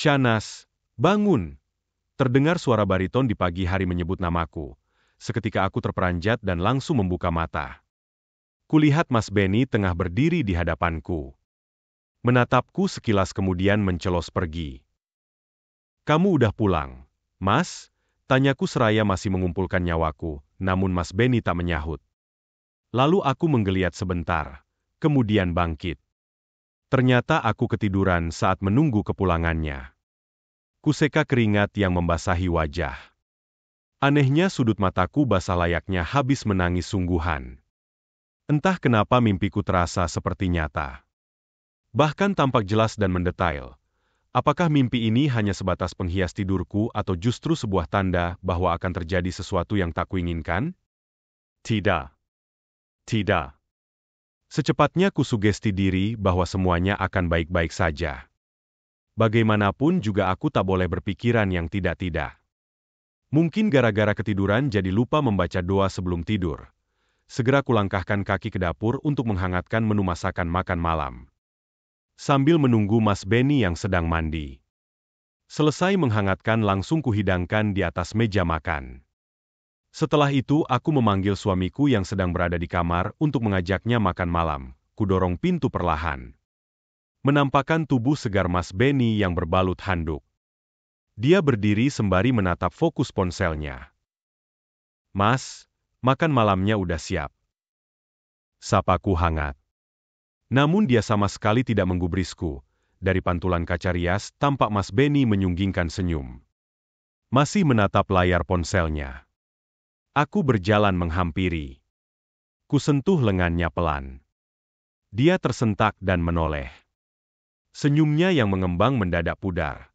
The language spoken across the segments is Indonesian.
Shanas, bangun! Terdengar suara bariton di pagi hari menyebut namaku. Seketika aku terperanjat dan langsung membuka mata. Kulihat Mas Benny tengah berdiri di hadapanku. Menatapku sekilas kemudian mencelos pergi. Kamu udah pulang, Mas? Tanyaku seraya masih mengumpulkan nyawaku, namun Mas Benny tak menyahut. Lalu aku menggeliat sebentar, kemudian bangkit. Ternyata aku ketiduran saat menunggu kepulangannya. Kuseka keringat yang membasahi wajah. Anehnya sudut mataku basah layaknya habis menangis sungguhan. Entah kenapa mimpiku terasa seperti nyata. Bahkan tampak jelas dan mendetail. Apakah mimpi ini hanya sebatas penghias tidurku atau justru sebuah tanda bahwa akan terjadi sesuatu yang tak kuinginkan? Tidak. Tidak. Secepatnya kusugesti diri bahwa semuanya akan baik-baik saja. Bagaimanapun juga aku tak boleh berpikiran yang tidak-tidak. Mungkin gara-gara ketiduran jadi lupa membaca doa sebelum tidur. Segera kulangkahkan kaki ke dapur untuk menghangatkan menu masakan makan malam. Sambil menunggu Mas Benny yang sedang mandi. Selesai menghangatkan langsung kuhidangkan di atas meja makan. Setelah itu aku memanggil suamiku yang sedang berada di kamar untuk mengajaknya makan malam. Kudorong pintu perlahan. Menampakkan tubuh segar Mas Benny yang berbalut handuk. Dia berdiri sembari menatap fokus ponselnya. Mas, makan malamnya udah siap. Sapaku hangat. Namun dia sama sekali tidak menggubrisku. Dari pantulan kaca rias, tampak Mas Benny menyunggingkan senyum. Masih menatap layar ponselnya. Aku berjalan menghampiri. Kusentuh lengannya pelan. Dia tersentak dan menoleh. Senyumnya yang mengembang mendadak pudar.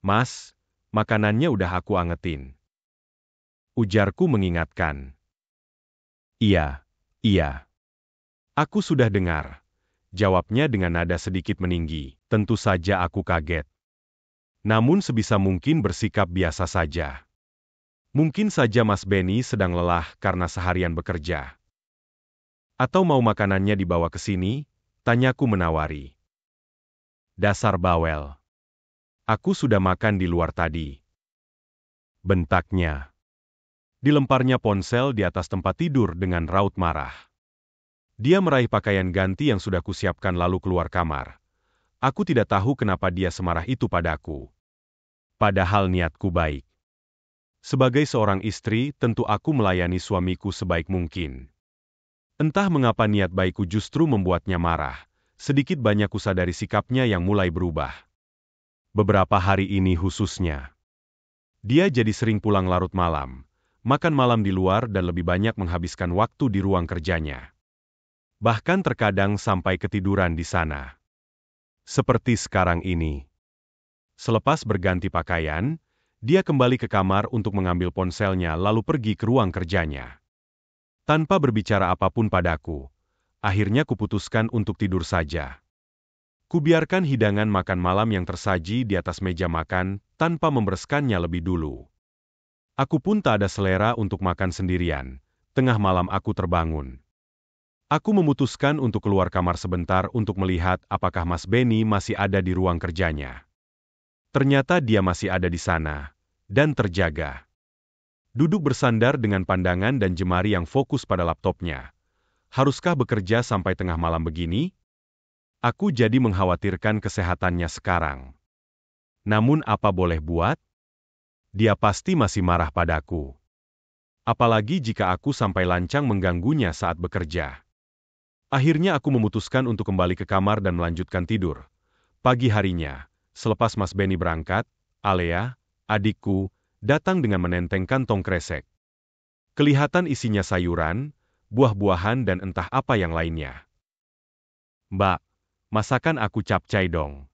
Mas, makanannya udah aku angetin. Ujarku mengingatkan. Iya, iya. Aku sudah dengar. Jawabnya dengan nada sedikit meninggi. Tentu saja aku kaget. Namun sebisa mungkin bersikap biasa saja. Mungkin saja Mas Benny sedang lelah karena seharian bekerja. Atau mau makanannya dibawa ke sini? Tanyaku menawari. Dasar bawel. Aku sudah makan di luar tadi. Bentaknya. Dilemparnya ponsel di atas tempat tidur dengan raut marah. Dia meraih pakaian ganti yang sudah kusiapkan lalu keluar kamar. Aku tidak tahu kenapa dia semarah itu padaku. Padahal niatku baik. Sebagai seorang istri, tentu aku melayani suamiku sebaik mungkin. Entah mengapa niat baikku justru membuatnya marah. Sedikit banyak kusadari sikapnya yang mulai berubah. Beberapa hari ini khususnya. Dia jadi sering pulang larut malam, makan malam di luar dan lebih banyak menghabiskan waktu di ruang kerjanya. Bahkan terkadang sampai ketiduran di sana. Seperti sekarang ini. Selepas berganti pakaian, dia kembali ke kamar untuk mengambil ponselnya lalu pergi ke ruang kerjanya. Tanpa berbicara apapun padaku, akhirnya kuputuskan untuk tidur saja. Kubiarkan hidangan makan malam yang tersaji di atas meja makan tanpa membereskannya lebih dulu. Aku pun tak ada selera untuk makan sendirian. Tengah malam aku terbangun. Aku memutuskan untuk keluar kamar sebentar untuk melihat apakah Mas Benny masih ada di ruang kerjanya. Ternyata dia masih ada di sana, dan terjaga. Duduk bersandar dengan pandangan dan jemari yang fokus pada laptopnya. Haruskah bekerja sampai tengah malam begini? Aku jadi mengkhawatirkan kesehatannya sekarang. Namun apa boleh buat? Dia pasti masih marah padaku. Apalagi jika aku sampai lancang mengganggunya saat bekerja. Akhirnya aku memutuskan untuk kembali ke kamar dan melanjutkan tidur. Pagi harinya, selepas Mas Benny berangkat, Alea, adikku, datang dengan menenteng kantong kresek. Kelihatan isinya sayuran, buah-buahan dan entah apa yang lainnya. Mbak, masakan aku capcay dong.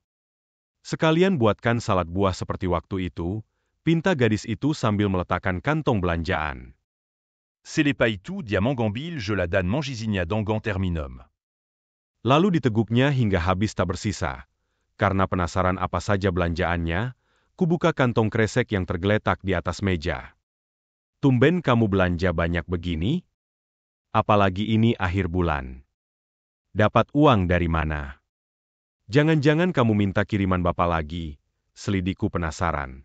Sekalian buatkan salad buah seperti waktu itu, pinta gadis itu sambil meletakkan kantong belanjaan. C'est les pailletou, diamant gambil, gelada mangisigna dangan terminum. Lalu diteguknya hingga habis tak bersisa. Karena penasaran apa saja belanjaannya, kubuka kantong kresek yang tergeletak di atas meja. Tumben kamu belanja banyak begini? Apalagi ini akhir bulan. Dapat uang dari mana? Jangan-jangan kamu minta kiriman bapak lagi, selidikku penasaran.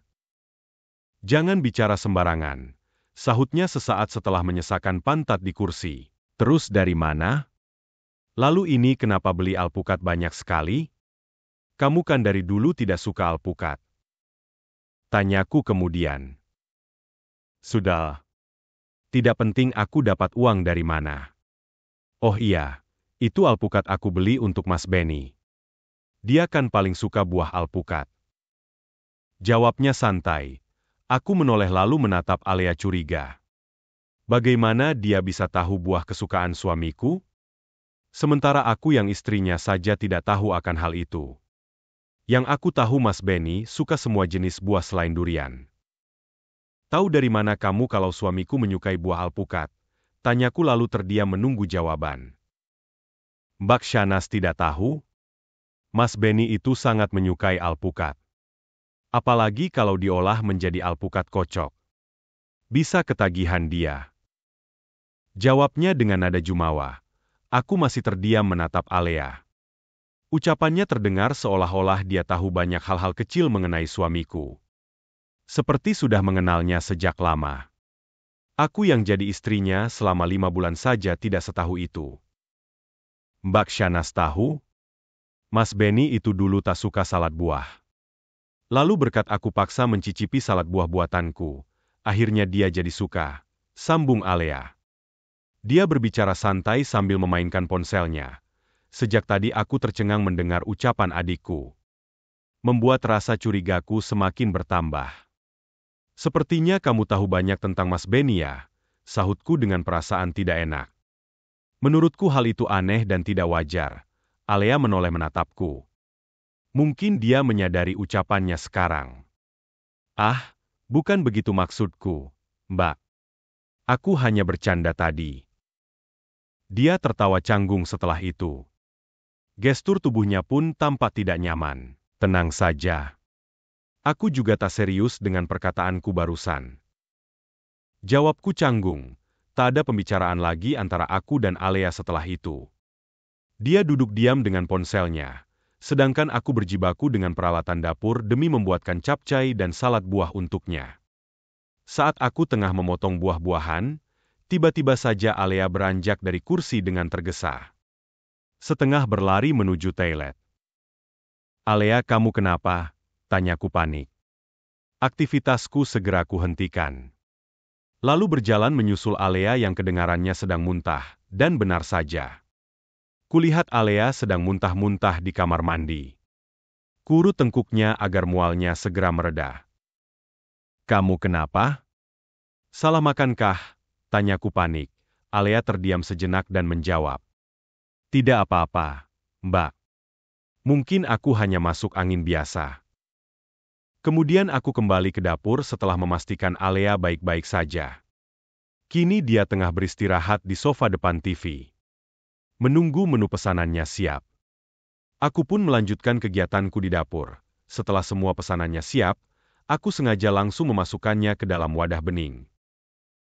Jangan bicara sembarangan, sahutnya sesaat setelah menyesakkan pantat di kursi. Terus dari mana? Lalu ini kenapa beli alpukat banyak sekali? Kamu kan dari dulu tidak suka alpukat. Tanyaku kemudian. Sudah. Tidak penting aku dapat uang dari mana. Oh iya, itu alpukat aku beli untuk Mas Benny. Dia kan paling suka buah alpukat. Jawabnya santai. Aku menoleh lalu menatap Alea curiga. Bagaimana dia bisa tahu buah kesukaan suamiku? Sementara aku yang istrinya saja tidak tahu akan hal itu. Yang aku tahu Mas Benny suka semua jenis buah selain durian. Tahu dari mana kamu kalau suamiku menyukai buah alpukat? Tanyaku lalu terdiam menunggu jawaban. Mbak Shanas tidak tahu? Mas Benny itu sangat menyukai alpukat. Apalagi kalau diolah menjadi alpukat kocok. Bisa ketagihan dia. Jawabnya dengan nada jumawa. Aku masih terdiam menatap Alea. Ucapannya terdengar seolah-olah dia tahu banyak hal-hal kecil mengenai suamiku. Seperti sudah mengenalnya sejak lama. Aku yang jadi istrinya selama 5 bulan saja tidak setahu itu. Mbak Shanas tahu? Mas Benny itu dulu tak suka salad buah. Lalu berkat aku paksa mencicipi salad buah buatanku, akhirnya dia jadi suka, sambung Alea. Dia berbicara santai sambil memainkan ponselnya. Sejak tadi aku tercengang mendengar ucapan adikku. Membuat rasa curigaku semakin bertambah. Sepertinya kamu tahu banyak tentang Mas Benny ya, sahutku dengan perasaan tidak enak. Menurutku hal itu aneh dan tidak wajar. Alea menoleh menatapku. Mungkin dia menyadari ucapannya sekarang. Ah, bukan begitu maksudku, Mbak. Aku hanya bercanda tadi. Dia tertawa canggung setelah itu. Gestur tubuhnya pun tampak tidak nyaman. Tenang saja. Aku juga tak serius dengan perkataanku barusan. Jawabku canggung. Tak ada pembicaraan lagi antara aku dan Alea setelah itu. Dia duduk diam dengan ponselnya, sedangkan aku berjibaku dengan peralatan dapur demi membuatkan capcay dan salad buah untuknya. Saat aku tengah memotong buah-buahan, tiba-tiba saja Alea beranjak dari kursi dengan tergesa. Setengah berlari menuju toilet. Alea, kamu kenapa? Tanyaku panik. Aktivitasku segera kuhentikan. Lalu berjalan menyusul Alea yang kedengarannya sedang muntah, dan benar saja. Kulihat Alea sedang muntah-muntah di kamar mandi. Kurut tengkuknya agar mualnya segera mereda. Kamu kenapa? Salah makankah? Tanyaku panik. Alea terdiam sejenak dan menjawab. Tidak apa-apa, Mbak. Mungkin aku hanya masuk angin biasa. Kemudian aku kembali ke dapur setelah memastikan Alea baik-baik saja. Kini dia tengah beristirahat di sofa depan TV. Menunggu menu pesanannya siap. Aku pun melanjutkan kegiatanku di dapur. Setelah semua pesanannya siap, aku sengaja langsung memasukkannya ke dalam wadah bening.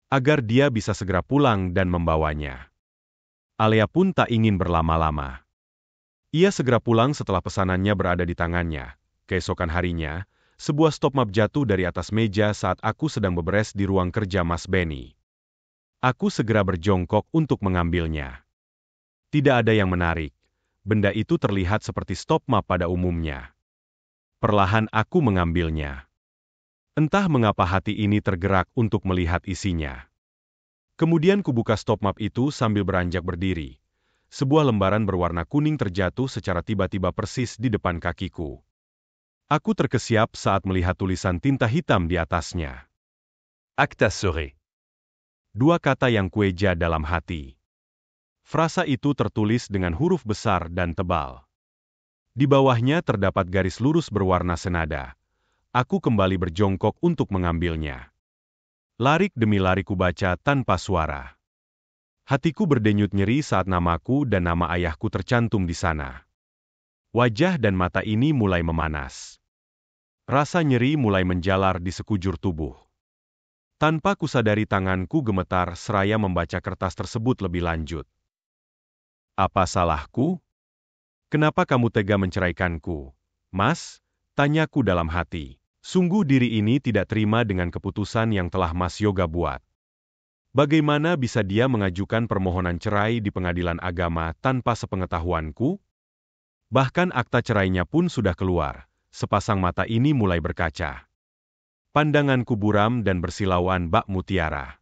Agar dia bisa segera pulang dan membawanya. Alea pun tak ingin berlama-lama. Ia segera pulang setelah pesanannya berada di tangannya. Keesokan harinya, sebuah stop map jatuh dari atas meja saat aku sedang beberes di ruang kerja Mas Benny. Aku segera berjongkok untuk mengambilnya. Tidak ada yang menarik. Benda itu terlihat seperti stop map pada umumnya. Perlahan aku mengambilnya. Entah mengapa hati ini tergerak untuk melihat isinya. Kemudian kubuka stop map itu sambil beranjak berdiri. Sebuah lembaran berwarna kuning terjatuh secara tiba-tiba persis di depan kakiku. Aku terkesiap saat melihat tulisan tinta hitam di atasnya. Acta sere. 2 kata yang kueja dalam hati. Frasa itu tertulis dengan huruf besar dan tebal. Di bawahnya terdapat garis lurus berwarna senada. Aku kembali berjongkok untuk mengambilnya. Larik demi larik kubaca tanpa suara. Hatiku berdenyut nyeri saat namaku dan nama ayahku tercantum di sana. Wajah dan mata ini mulai memanas. Rasa nyeri mulai menjalar di sekujur tubuh. Tanpa kusadari tanganku gemetar seraya membaca kertas tersebut lebih lanjut. Apa salahku? Kenapa kamu tega menceraikanku, Mas? Tanyaku dalam hati. Sungguh diri ini tidak terima dengan keputusan yang telah Mas Yoga buat. Bagaimana bisa dia mengajukan permohonan cerai di pengadilan agama tanpa sepengetahuanku? Bahkan akta cerainya pun sudah keluar. Sepasang mata ini mulai berkaca. Pandanganku buram dan bersilauan bak mutiara.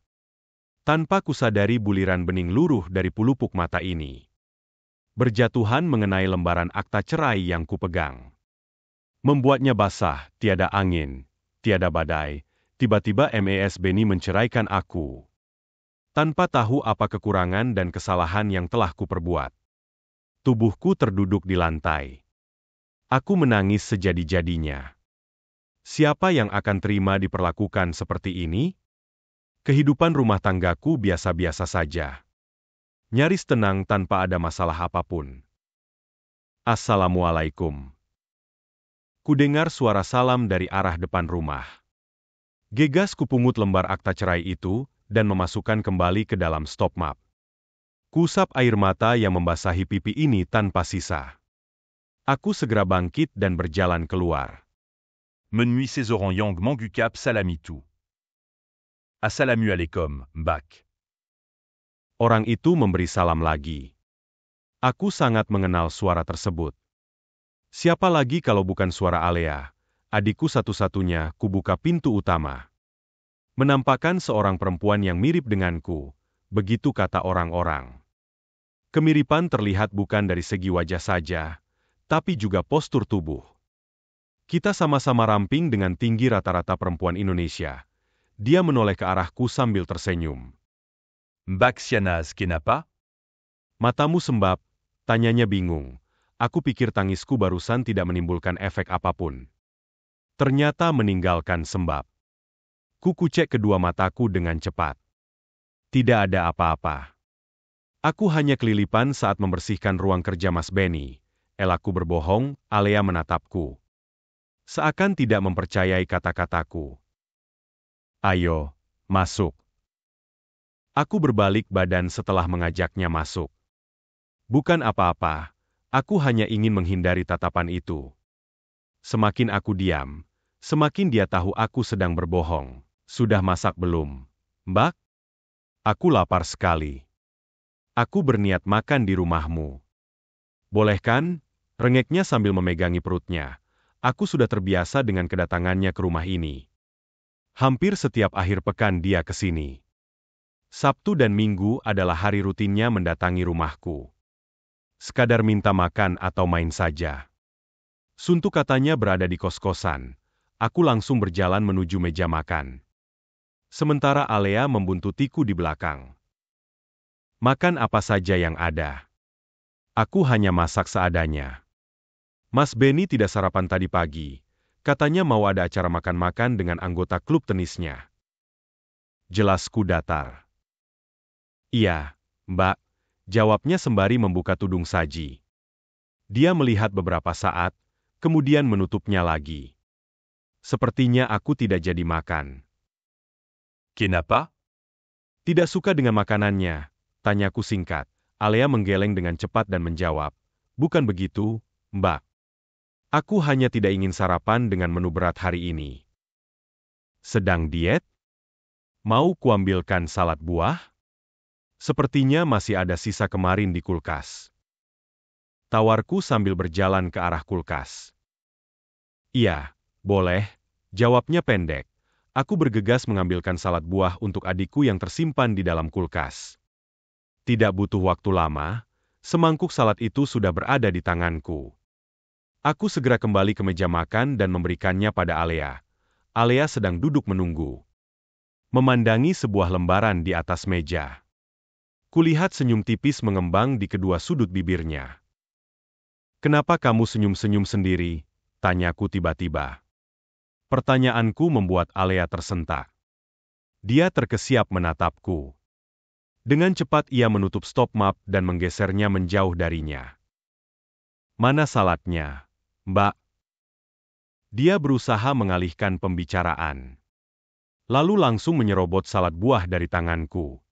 Tanpa kusadari buliran bening luruh dari pulupuk mata ini. Berjatuhan mengenai lembaran akta cerai yang kupegang. Membuatnya basah, tiada angin, tiada badai. Tiba-tiba Mas Benny menceraikan aku. Tanpa tahu apa kekurangan dan kesalahan yang telah kuperbuat. Tubuhku terduduk di lantai. Aku menangis sejadi-jadinya. Siapa yang akan terima diperlakukan seperti ini? Kehidupan rumah tanggaku biasa-biasa saja. Nyaris tenang tanpa ada masalah apapun. Assalamualaikum. Kudengar suara salam dari arah depan rumah. Gegas kupungut lembar akta cerai itu dan memasukkan kembali ke dalam stop map. Kusap air mata yang membasahi pipi ini tanpa sisa. Aku segera bangkit dan berjalan keluar. Menui ses orang yang mangukap salamitu. Assalamu alaikum, Mbak. Orang itu memberi salam lagi. Aku sangat mengenal suara tersebut. Siapa lagi kalau bukan suara Alea, adikku satu-satunya. Kubuka pintu utama. Menampakkan seorang perempuan yang mirip denganku, begitu kata orang-orang. Kemiripan terlihat bukan dari segi wajah saja, tapi juga postur tubuh. Kita sama-sama ramping dengan tinggi rata-rata perempuan Indonesia. Dia menoleh ke arahku sambil tersenyum. Mbak Sianaz kenapa? Matamu sembab, tanyanya bingung. Aku pikir tangisku barusan tidak menimbulkan efek apapun. Ternyata meninggalkan sembab. Kukucek kedua mataku dengan cepat. Tidak ada apa-apa. Aku hanya kelilipan saat membersihkan ruang kerja Mas Benny. Elakku berbohong, Alea menatapku. Seakan tidak mempercayai kata-kataku. Ayo, masuk. Aku berbalik badan setelah mengajaknya masuk. Bukan apa-apa, aku hanya ingin menghindari tatapan itu. Semakin aku diam, semakin dia tahu aku sedang berbohong. Sudah masak belum, Mbak? Aku lapar sekali. Aku berniat makan di rumahmu. Boleh kan? Rengeknya sambil memegangi perutnya. Aku sudah terbiasa dengan kedatangannya ke rumah ini. Hampir setiap akhir pekan dia ke sini. Sabtu dan Minggu adalah hari rutinnya mendatangi rumahku. Sekadar minta makan atau main saja. Suntuk katanya berada di kos-kosan. Aku langsung berjalan menuju meja makan. Sementara Alea membuntutiku di belakang. Makan apa saja yang ada. Aku hanya masak seadanya. Mas Benny tidak sarapan tadi pagi. Katanya mau ada acara makan-makan dengan anggota klub tenisnya. Jelasku datar. Iya, Mbak. Jawabnya sembari membuka tudung saji. Dia melihat beberapa saat, kemudian menutupnya lagi. Sepertinya aku tidak jadi makan. Kenapa? Tidak suka dengan makanannya. Tanyaku singkat. Alea menggeleng dengan cepat dan menjawab, bukan begitu, Mbak. Aku hanya tidak ingin sarapan dengan menu berat hari ini. Sedang diet? Mau kuambilkan salad buah? Sepertinya masih ada sisa kemarin di kulkas. Tawarku sambil berjalan ke arah kulkas. Iya, boleh, jawabnya pendek. Aku bergegas mengambilkan salad buah untuk adikku yang tersimpan di dalam kulkas. Tidak butuh waktu lama, semangkuk salad itu sudah berada di tanganku. Aku segera kembali ke meja makan dan memberikannya pada Alea. Alea sedang duduk menunggu. Memandangi sebuah lembaran di atas meja. Kulihat senyum tipis mengembang di kedua sudut bibirnya. Kenapa kamu senyum-senyum sendiri? Tanyaku tiba-tiba. Pertanyaanku membuat Alea tersentak. Dia terkesiap menatapku. Dengan cepat ia menutup stop map dan menggesernya menjauh darinya. Mana saladnya, Mbak? Dia berusaha mengalihkan pembicaraan. Lalu langsung menyerobot salad buah dari tanganku.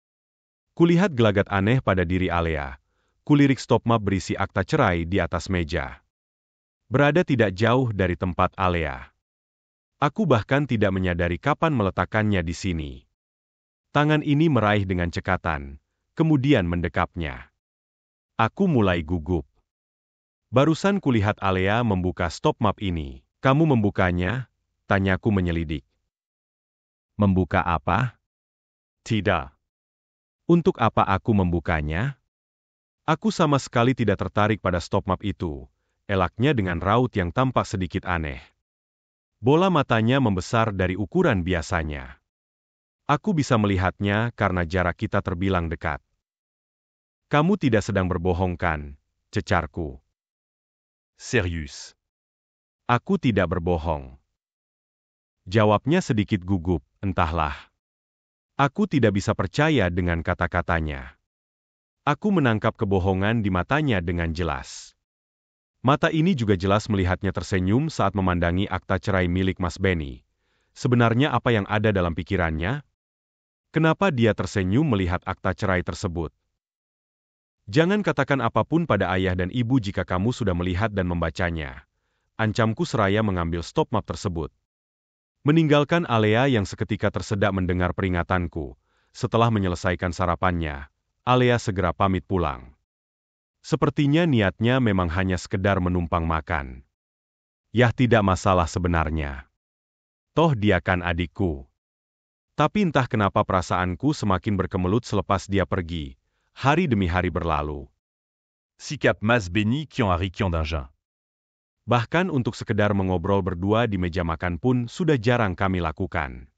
Kulihat gelagat aneh pada diri Alea. Kulirik stop map berisi akta cerai di atas meja. Berada tidak jauh dari tempat Alea. Aku bahkan tidak menyadari kapan meletakkannya di sini. Tangan ini meraih dengan cekatan, kemudian mendekapnya. Aku mulai gugup. Barusan kulihat Alea membuka stop map ini. Kamu membukanya? Tanyaku menyelidik. Membuka apa? Tidak. Untuk apa aku membukanya? Aku sama sekali tidak tertarik pada stop map itu, elaknya dengan raut yang tampak sedikit aneh. Bola matanya membesar dari ukuran biasanya. Aku bisa melihatnya karena jarak kita terbilang dekat. Kamu tidak sedang berbohong kan? Cecarku. Serius. Aku tidak berbohong. Jawabnya sedikit gugup, entahlah. Aku tidak bisa percaya dengan kata-katanya. Aku menangkap kebohongan di matanya dengan jelas. Mata ini juga jelas melihatnya tersenyum saat memandangi akta cerai milik Mas Benny. Sebenarnya apa yang ada dalam pikirannya? Kenapa dia tersenyum melihat akta cerai tersebut? Jangan katakan apapun pada ayah dan ibu jika kamu sudah melihat dan membacanya. Ancamku seraya mengambil stop map tersebut. Meninggalkan Alea yang seketika tersedak mendengar peringatanku. Setelah menyelesaikan sarapannya, Alea segera pamit pulang. Sepertinya niatnya memang hanya sekedar menumpang makan. Yah tidak masalah sebenarnya. Toh dia kan adikku. Tapi entah kenapa perasaanku semakin berkemelut selepas dia pergi. Hari demi hari berlalu. Sikap Mas Benny Kian d'Ingen. Bahkan untuk sekedar mengobrol berdua di meja makan pun sudah jarang kami lakukan.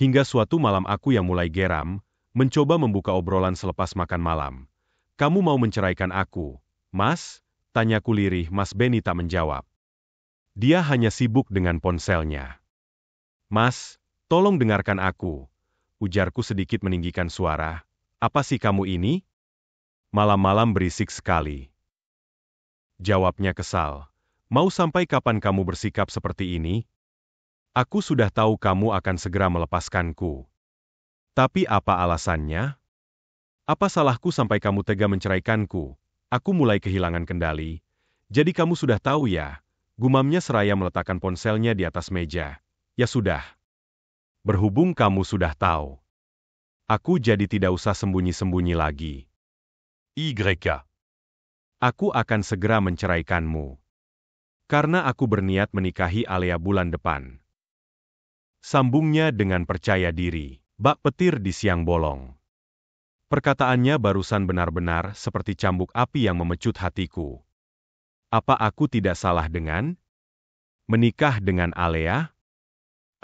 Hingga suatu malam aku yang mulai geram, mencoba membuka obrolan selepas makan malam. Kamu mau menceraikan aku, Mas? Tanyaku lirih. Mas Benny tak menjawab. Dia hanya sibuk dengan ponselnya. Mas, tolong dengarkan aku. Ujarku sedikit meninggikan suara. Apa sih kamu ini? Malam-malam berisik sekali. Jawabnya kesal. Mau sampai kapan kamu bersikap seperti ini? Aku sudah tahu kamu akan segera melepaskanku. Tapi apa alasannya? Apa salahku sampai kamu tega menceraikanku? Aku mulai kehilangan kendali. Jadi kamu sudah tahu ya? Gumamnya seraya meletakkan ponselnya di atas meja. Ya sudah. Berhubung kamu sudah tahu. Aku jadi tidak usah sembunyi-sembunyi lagi. YK. Aku akan segera menceraikanmu. Karena aku berniat menikahi Alea bulan depan. Sambungnya dengan percaya diri. Bak petir di siang bolong. Perkataannya barusan benar-benar seperti cambuk api yang memecut hatiku. Apa aku tidak salah dengan menikah dengan Alea?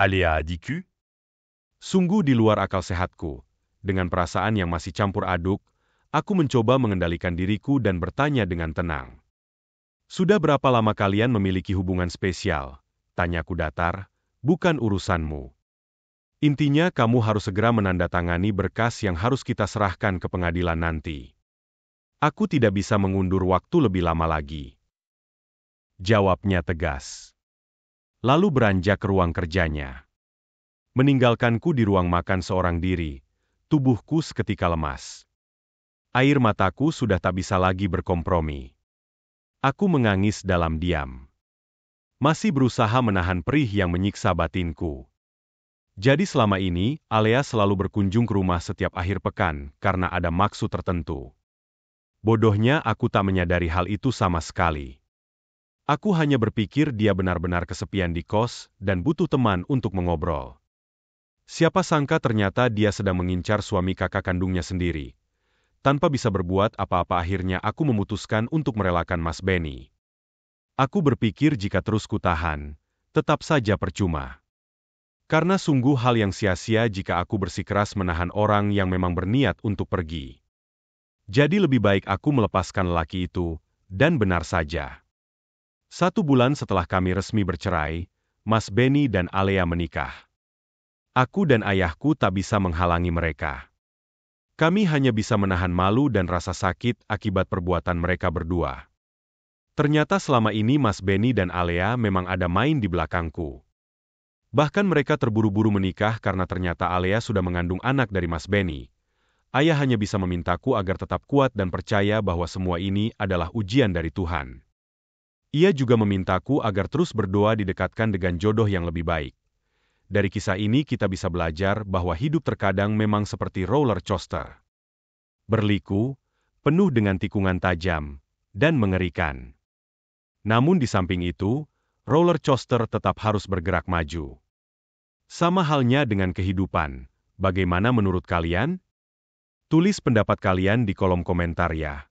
Alea Adiku. Sungguh di luar akal sehatku. Dengan perasaan yang masih campur aduk, aku mencoba mengendalikan diriku dan bertanya dengan tenang. Sudah berapa lama kalian memiliki hubungan spesial? Tanyaku datar, bukan urusanmu. Intinya kamu harus segera menandatangani berkas yang harus kita serahkan ke pengadilan nanti. Aku tidak bisa mengundur waktu lebih lama lagi. Jawabnya tegas. Lalu beranjak ke ruang kerjanya. Meninggalkanku di ruang makan seorang diri, tubuhku seketika lemas. Air mataku sudah tak bisa lagi berkompromi. Aku mengangis dalam diam. Masih berusaha menahan perih yang menyiksa batinku. Jadi selama ini, Alea selalu berkunjung ke rumah setiap akhir pekan karena ada maksud tertentu. Bodohnya aku tak menyadari hal itu sama sekali. Aku hanya berpikir dia benar-benar kesepian di kos dan butuh teman untuk mengobrol. Siapa sangka ternyata dia sedang mengincar suami kakak kandungnya sendiri. Tanpa bisa berbuat apa-apa akhirnya aku memutuskan untuk merelakan Mas Benny. Aku berpikir jika terus kutahan, tetap saja percuma. Karena sungguh hal yang sia-sia jika aku bersikeras menahan orang yang memang berniat untuk pergi. Jadi lebih baik aku melepaskan lelaki itu, dan benar saja. 1 bulan setelah kami resmi bercerai, Mas Benny dan Alea menikah. Aku dan ayahku tak bisa menghalangi mereka. Kami hanya bisa menahan malu dan rasa sakit akibat perbuatan mereka berdua. Ternyata selama ini Mas Benny dan Alea memang ada main di belakangku. Bahkan mereka terburu-buru menikah karena ternyata Alea sudah mengandung anak dari Mas Benny. Ayah hanya bisa memintaku agar tetap kuat dan percaya bahwa semua ini adalah ujian dari Tuhan. Ia juga memintaku agar terus berdoa didekatkan dengan jodoh yang lebih baik. Dari kisah ini kita bisa belajar bahwa hidup terkadang memang seperti roller coaster. Berliku, penuh dengan tikungan tajam, dan mengerikan. Namun di samping itu, roller coaster tetap harus bergerak maju. Sama halnya dengan kehidupan. Bagaimana menurut kalian? Tulis pendapat kalian di kolom komentar ya.